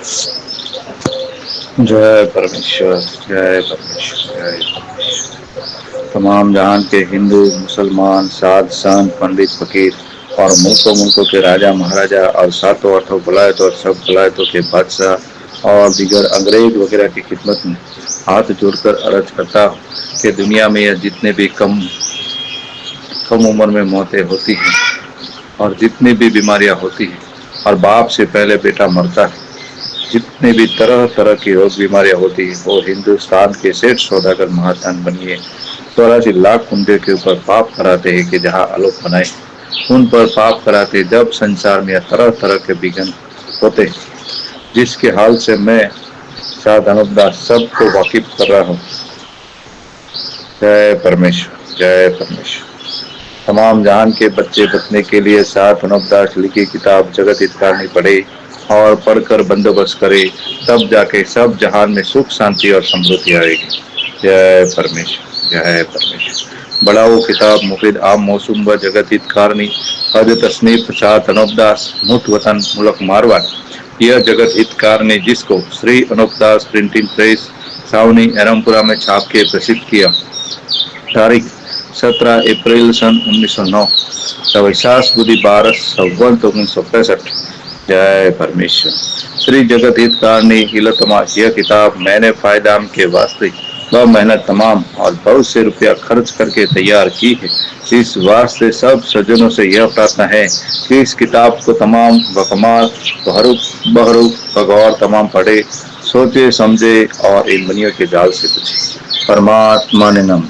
जय परमेश्वर, जय परमेश्वर, जय परमेश्वर। तमाम जहान के हिंदू, मुसलमान, साध, संत, पंडित, फकीर और मुल्कों मुल्कों के राजा महाराजा और सातों आठों वलायत और सब वलायतों के बादशाह और दीगर अंग्रेज वगैरह की खिदमत में हाथ जोड़कर अर्ज करता हूँ कि दुनिया में यह जितने भी कम उम्र में मौतें होती हैं और जितनी भी बीमारियां होती हैं और बाप से पहले बेटा मरता है, जितने भी तरह तरह की रोग बीमारियां होती हैं, वो हिंदुस्तान के सेठ सौदागर महाधन बनिए 84 लाख कुंडे के ऊपर पाप कराते हैं कि जहाँ आलोक बनाए उन पर पाप कराते, जब संसार में तरह तरह के विघ्न होते हैं, जिसके हाल से मैं शायद अनुपदास सबको वाकिफ कर रहा हूँ। जय परमेश्वर, जय परमेश्वर। तमाम जहान के बच्चे बचने के लिए साथ अनुपदास लिखी किताब जगत हितकारणी पढ़े और पढ़कर बंदोबस्त करे, तब जाके सब जहान में सुख शांति और समृद्धि आएगी। जय परमेश्वर, जय परमेश्वर। बढ़ाओ किताब मुफिद आम मौसम व जगत हितकारणी हज तस्नीफ साथ अनुपदास मुठ वतन मुल्क मारवाड़। यह जगत हितकारणी जिसको श्री अनुपदास प्रिंटिंग प्रेस सावनी एरमपुरा में छाप के प्रसिद्ध किया। तारीख 17 अप्रैल सन 1909, सवैसास बुद्धि 12 संवत 1965। जय परमेश्वर। श्री जगत हितकारणी हिलतमा यह किताब मैंने फायदाम के वास्ते व मेहनत तमाम और बहुत से रुपया खर्च करके तैयार की है। इस वास्ते सब सज्जनों से यह प्रार्थना है कि इस किताब को तमाम बकमाल बहरूफ बगौर तमाम पढ़े, सोचे समझे और इन बनियों के जाल से बचे। परमात्मा ने नम।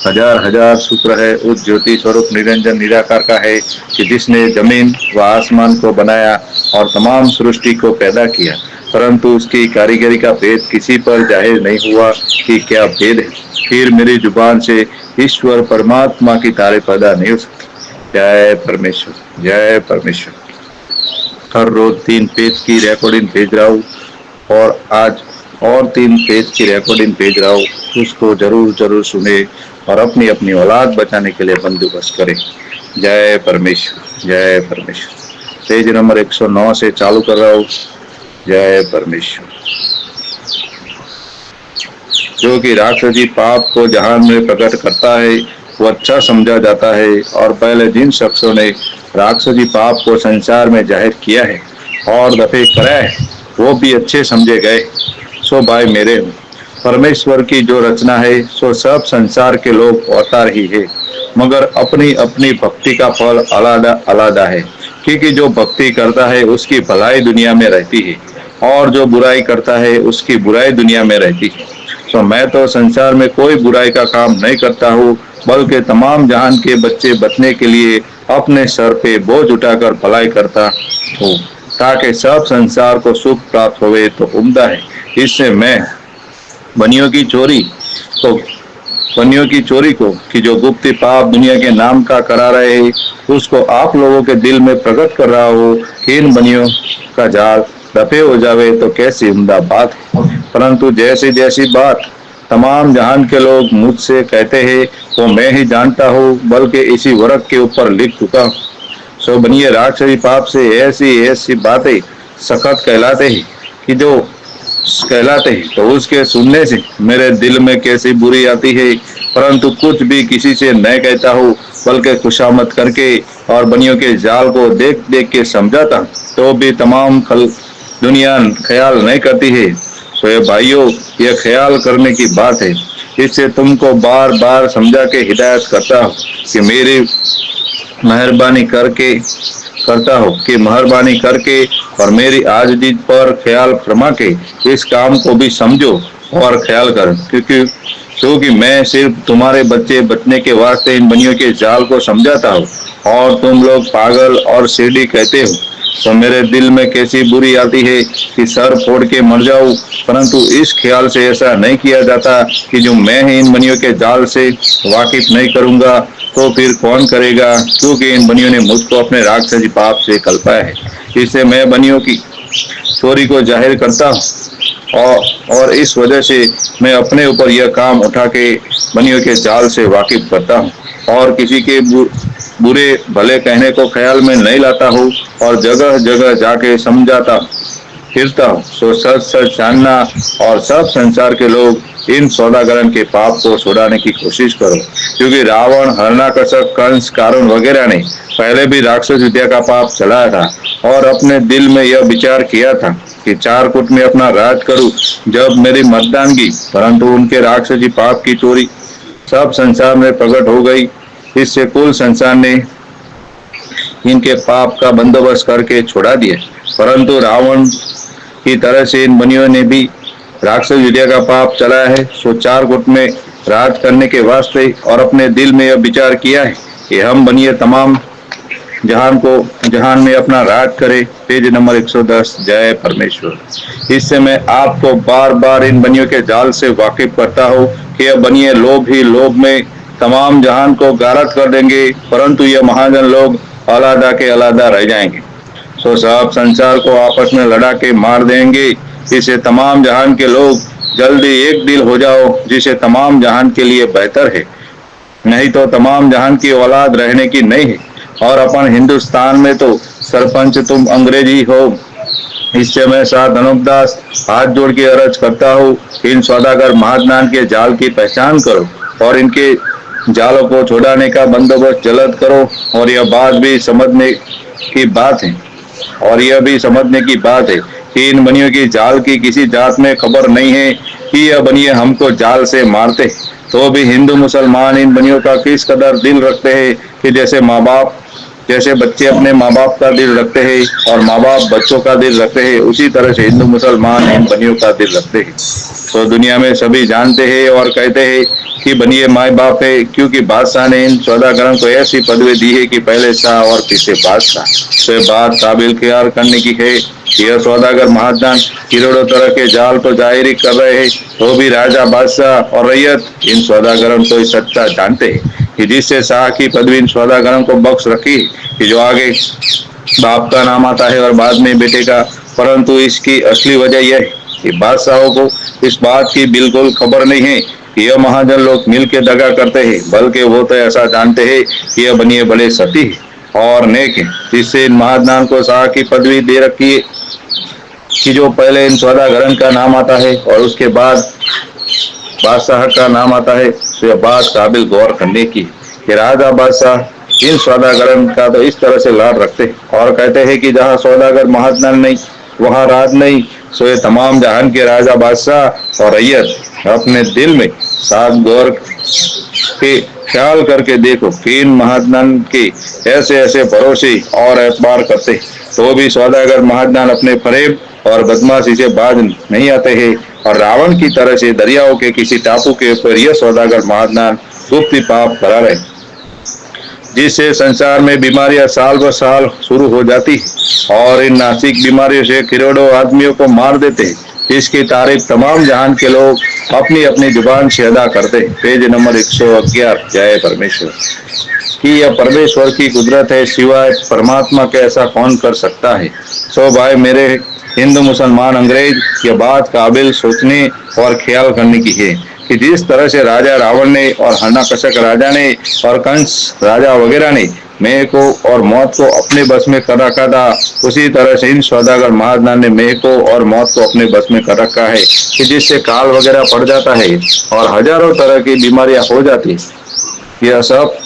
हजार हजार शुक्र है उस ज्योति स्वरूप निरंजन निराकार का है कि जिसने जमीन व आसमान को बनाया और तमाम सृष्टि को पैदा किया, परंतु उसकी कारीगरी का भेद किसी पर जाहिर नहीं हुआ कि क्या भेद है। फिर मेरी जुबान से ईश्वर परमात्मा की तारीफ पैदा नहीं हो सकती। जय परमेश्वर, जय परमेश्वर। हर रोज 3 पेज की रिकॉर्डिंग भेज रहा हूँ और आज और 3 पेज की रिकॉर्डिंग भेज रहा हूँ। उसको जरूर जरूर सुने और अपनी अपनी औलाद बचाने के लिए बंदोबस्त करें। जय परमेश्वर, जय परमेश्वर। पेज नंबर 109 से चालू कर रहा हूँ। जय परमेश्वर। जो कि राक्षसी पाप को जहान में प्रकट करता है वो अच्छा समझा जाता है, और पहले जिन शख्सों ने राक्षसी पाप को संसार में जाहिर किया है और दफे कराया है वो भी अच्छे समझे गए। सो भाई मेरे, परमेश्वर की जो रचना है सो सब संसार के लोग अवतार ही है, मगर अपनी अपनी भक्ति का फल अलग अलग है। क्योंकि जो भक्ति करता है उसकी भलाई दुनिया में रहती है और जो बुराई करता है उसकी बुराई दुनिया में रहती है। तो मैं तो संसार में कोई बुराई का काम नहीं करता हूँ, बल्कि तमाम जहान के बच्चे बचने के लिए अपने सर पे बोझ उठाकर भलाई करता हूँ, ताकि सब संसार को सुख प्राप्त होवे तो उम्दा है। इससे मैं बनियों की चोरी को कि जो गुप्त पाप दुनिया के नाम का करा रहे हैं उसको आप लोगों के दिल में प्रकट कर रहा हो कि इन बनियों का जाल दफे हो जावे तो कैसी उम्दा बात है। परंतु जैसी जैसी बात तमाम जहान के लोग मुझसे कहते हैं वो मैं ही जानता हूँ, बल्कि इसी वर्क के ऊपर लिख चुका हूँ। सो बनिए राक्षसी पाप से ऐसी ऐसी बातें सखत कहलाते हैं कि जो कहलाते हैं तो उसके सुनने से मेरे दिल में कैसी बुरी आती है, परंतु कुछ भी किसी से नहीं कहता हूँ, बल्कि खुशामद करके और बनियों के जाल को देख देख के समझाता, तो भी तमाम दुनिया ख्याल नहीं करती है। सो ये भाइयों, ये ख्याल करने की बात है। इससे तुमको बार बार समझा के हिदायत करता हूँ कि मेरी मेहरबानी करके और मेरी आजिज़ी पर ख्याल फरमा के इस काम को भी समझो और ख्याल कर, क्योंकि मैं सिर्फ तुम्हारे बच्चे बचने के वास्ते इन बनियों के जाल को समझाता हूँ और तुम लोग पागल और सीढ़ी कहते हो। तो मेरे दिल में कैसी बुरी आती है कि सर फोड़ के मर जाऊं, परंतु इस ख्याल से ऐसा नहीं किया जाता कि जो मैं ही इन बनियों के जाल से वाकिफ नहीं करूंगा तो फिर कौन करेगा, क्योंकि इन बनियों ने मुझको अपने राक्षसी पाप से कल्पाया है। इससे मैं बनियों की चोरी को जाहिर करता हूँ और इस वजह से मैं अपने ऊपर यह काम उठा के बनियों के जाल से वाकिफ करता हूँ और किसी के बुरे भले कहने को ख्याल में नहीं लाता हूँ और जगह जगह जाके समझाता फिरता हूँ। सो सच सच जानना और सब संसार के लोग इन सौदागरन के पाप को छुड़ाने की कोशिश करो, क्योंकि रावण, हरणाकशक, कंस, कारण वगैरह ने पहले भी राक्षस विद्या का पाप चलाया था और अपने दिल में यह विचार किया था कि चारकूट में अपना राज करूं जब मेरी मतदान की, परंतु उनके राक्षसी पाप की चोरी सब संसार में प्रकट हो गई। इससे कुल संसार ने इनके पाप का बंदोबस्त करके छुड़ा दिया, परंतु रावण की तरह से इन मुनियों ने भी राक्षस विद्या का पाप चलाया है। सो चारकूट में राज करने के वास्ते और अपने दिल में यह विचार किया है कि हम बनिए तमाम जहान में अपना राज करे। Page number 110। जय परमेश्वर। इससे मैं आपको बार बार इन बनियों के जाल से वाकिफ करता हूँ कि यह बनिए लोभ ही लोभ में तमाम जहान को गारत कर देंगे, परंतु यह महाजन लोग अलादा के अलादा रह जाएंगे। सो सब संसार को आपस में लड़ा के मार देंगे। इसे तमाम जहान के लोग जल्दी एक दिल हो जाओ, जिसे तमाम जहान के लिए बेहतर है, नहीं तो तमाम जहान की औलाद रहने की नहीं है। और अपन हिंदुस्तान में तो सरपंच तुम अंग्रेजी हो। इससे मैं साथ धनुपदास हाथ जोड़ के अर्ज करता हूँ, इन सौदागर महाजनान के जाल की पहचान करो और इनके जालों को छुड़ाने का बंदोबस्त जल्द करो। और यह बात भी समझने की बात है कि इन बनियों की जाल की किसी जात में खबर नहीं है कि यह बनिए हमको जाल से मारते, तो भी हिंदू मुसलमान इन बनियों का किस कदर दिल रखते हैं कि जैसे बच्चे अपने माँ बाप का दिल रखते हैं और माँ बाप बच्चों का दिल रखते हैं, उसी तरह से हिंदू मुसलमान इन बनियों का दिल रखते हैं। तो दुनिया में सभी जानते हैं और कहते हैं कि बनिए माए बाप है, क्योंकि बादशाह ने इन सौदागरों को ऐसी पदवी दी है कि पहले शाह और पीछे बादशाह। तो बात काबिल ख्याल करने की है। यह सौदागर महाजन करोड़ों तरह के जाल तो जाहिर कर रहे हैं, तो भी राजा, बादशाह और रैयत इन सौदागरों को सच्चा जानते हैं कि जिससे शाह की पदवी इन सौदागरों को बख्श रखी कि जो आगे बाप का नाम आता है और बाद में बेटे का। परंतु इसकी असली वजह यह है कि बादशाहों को इस बात की बिल्कुल खबर नहीं है कि यह महाजन लोग मिल के दगा करते हैं, बल्कि वो तो ऐसा जानते हैं कि यह बनिए बड़े सती और नेक है, जिससे इन महाजनान को शाह की पदवी दे रखी है कि जो पहले इन सौदागरन का नाम आता है और उसके बाद बादशाह का नाम आता है। तो यह बात काबिल गौर करने की कि राजा बादशाह इन सौदागरन का तो इस तरह से लाड रखते और कहते हैं कि जहाँ सौदागर महाजनान नहीं वहाँ राज नहीं। सो ये तमाम जहान के राजा, बादशाह और रैयत अपने दिल में साथ गौर के ख्याल करके देखो कि इन महाजनान के ऐसे ऐसे भरोसे और एतबार करते, तो भी सौदागर महाजनान अपने फरेब और बदमाशी से बाज नहीं आते हैं। और रावण की तरह से दरियाओं के किसी टापू के ऊपर यह सौदागर महाजनान गुप्त पाप करा रहे, जिससे संसार में बीमारियां साल ब साल शुरू हो जाती और इन नासिक बीमारियों से करोड़ों आदमियों को मार देते हैं। इसकी तारीफ तमाम जहान के लोग अपनी अपनी जुबान से अदा करते। Page number 111। जय परमेश्वर। कि यह परमेश्वर की कुदरत है, सिवाय परमात्मा के ऐसा कौन कर सकता है। सो भाई मेरे हिंदू मुसलमान अंग्रेज, यह बात काबिल सोचने और ख्याल करने की है कि जिस तरह से राजा रावण ने और हरणाकशक राजा ने और कंस राजा वगैरह ने मेह को और मौत को अपने बस में कर रखा था, उसी तरह से इन सौदागर महाजनान ने मेह को और मौत को अपने बस में कर रखा है कि जिससे काल वगैरह पड़ जाता है और हजारों तरह की बीमारियां हो जाती। यह सब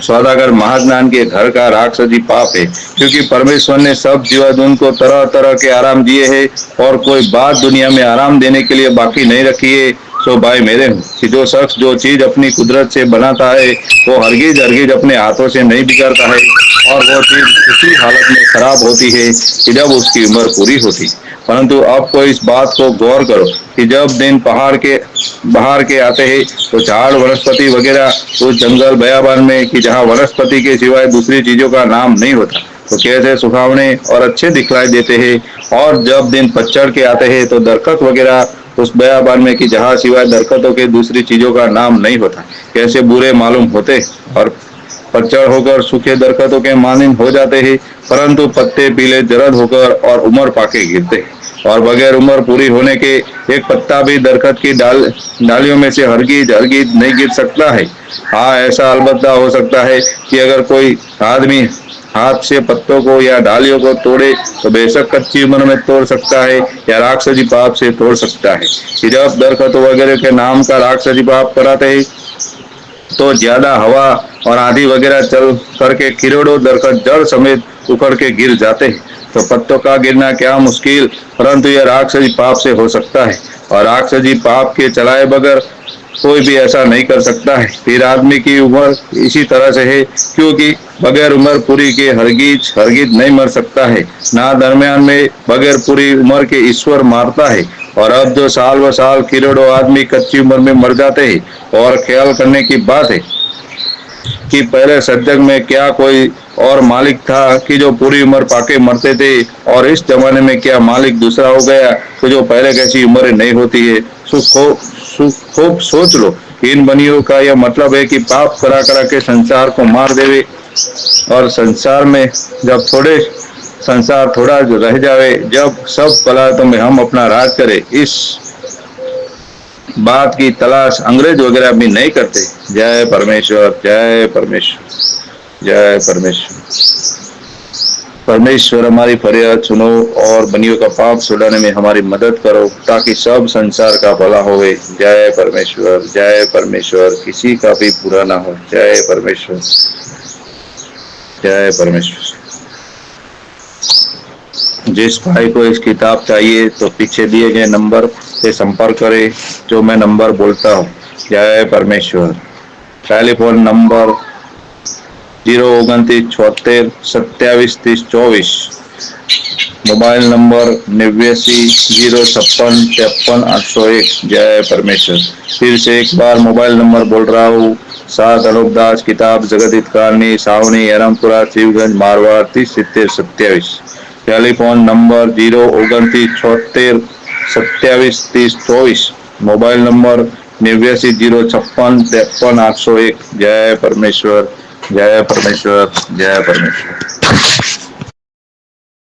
सौदागर महाजनान के घर का राक्षसी पाप है, क्योंकि परमेश्वर ने सब जीवादुन को तरह तरह के आराम दिए हैं और कोई बात दुनिया में आराम देने के लिए बाकी नहीं रखी है। सो भाई मेरे कि जो शख्स जो चीज अपनी कुदरत से बनाता है वो हरगिज अपने हाथों से नहीं बिगाड़ता है, और वो चीज उसी हालत में खराब होती है कि जब उसकी उम्र पूरी होती। परंतु आपको इस बात को गौर करो कि जब दिन बाहर के आते हैं तो झाड़ वनस्पति वगैरह उस जंगल बयाबान में कि जहाँ वनस्पति के सिवाय दूसरी चीजों का नाम नहीं होता, तो कैसे सुहावने और अच्छे दिखलाई देते हैं। और जब दिन पतझड़ के आते हैं तो दरखत वगैरह उस बयाबान में कि जहाँ सिवाय दरख्तों के दूसरी चीजों का नाम नहीं होता, कैसे बुरे मालूम होते और पतझड़ होकर सूखे दरख्तों के मानिंद हो जाते हैं, परंतु पत्ते पीले जरद होकर और उम्र पाके गिरते और बगैर उम्र पूरी होने के एक पत्ता भी दरख्त की डालियों में से हरगिज हरगिज नहीं गिर सकता है। हाँ, ऐसा अलबत्ता हो सकता है कि अगर कोई आदमी हाथ से पत्तों को या डालियों को तोड़े तो बेशक कच्ची उम्र में तोड़ सकता है या राक्षसी पाप से तोड़ सकता है। कि जब दरख्त वगैरह के नाम का राक्षसी पाप कराते हैं तो ज्यादा हवा और आंधी वगैरह चल करके किरोड़ों दरख्त जड़ समेत उखड़ के गिर जाते हैं। तो पत्तों का गिरना क्या मुश्किल, परंतु यह राक्षसी पाप से हो सकता है और राक्षसी पाप के चलाए बगैर कोई भी ऐसा नहीं कर सकता है। फिर आदमी की उम्र इसी तरह से है, क्योंकि बगैर उम्र पूरी के हरगिज हरगिज नहीं मर सकता है, ना दरमियान में बगैर पूरी उम्र के ईश्वर मारता है। और अब जो साल ब साल किरोड़ों आदमी कच्ची उम्र में मर जाते हैं और ख्याल करने की बात है कि पहले सज्जग में क्या कोई और मालिक था कि जो पूरी उम्र पाके मरते थे, और इस जमाने में क्या मालिक दूसरा हो गया कि जो पहले कैसी उम्र नहीं होती है। खूब सोच लो। इन बनियों का यह मतलब है कि पाप करा करा के संसार को मार देवे और संसार थोड़ा जो रह जावे, जब सब पलायतों में हम अपना राज करें, इस बात की तलाश अंग्रेज वगैरह भी नहीं करते। जय परमेश्वर, जय परमेश्वर, जय परमेश्वर। परमेश्वर हमारी फरियाद सुनो और बनियों का पाप छुड़ाने में हमारी मदद करो ताकि सब संसार का भला होवे। जय परमेश्वर, जय परमेश्वर, किसी का भी बुरा ना हो। जय परमेश्वर, जय परमेश्वर। जिस भाई को इस किताब चाहिए तो पीछे दिए गए नंबर से संपर्क करें जो मैं नंबर बोलता हूँ। जय परमेश्वर। Telephone number 02976273024, mobile number 890655530801। जय परमेश्वर। फिर से एक बार मोबाइल नंबर बोल रहा हूँ, 7 अनूपदास, किताब जगत हितकारणी, Sawani, Erampura, Shivganj, Marwar, 307027। Telephone number 02976273024, mobile number 890655530801। जय परमेश्वर, जय परमेश्वर, जय परमेश्वर।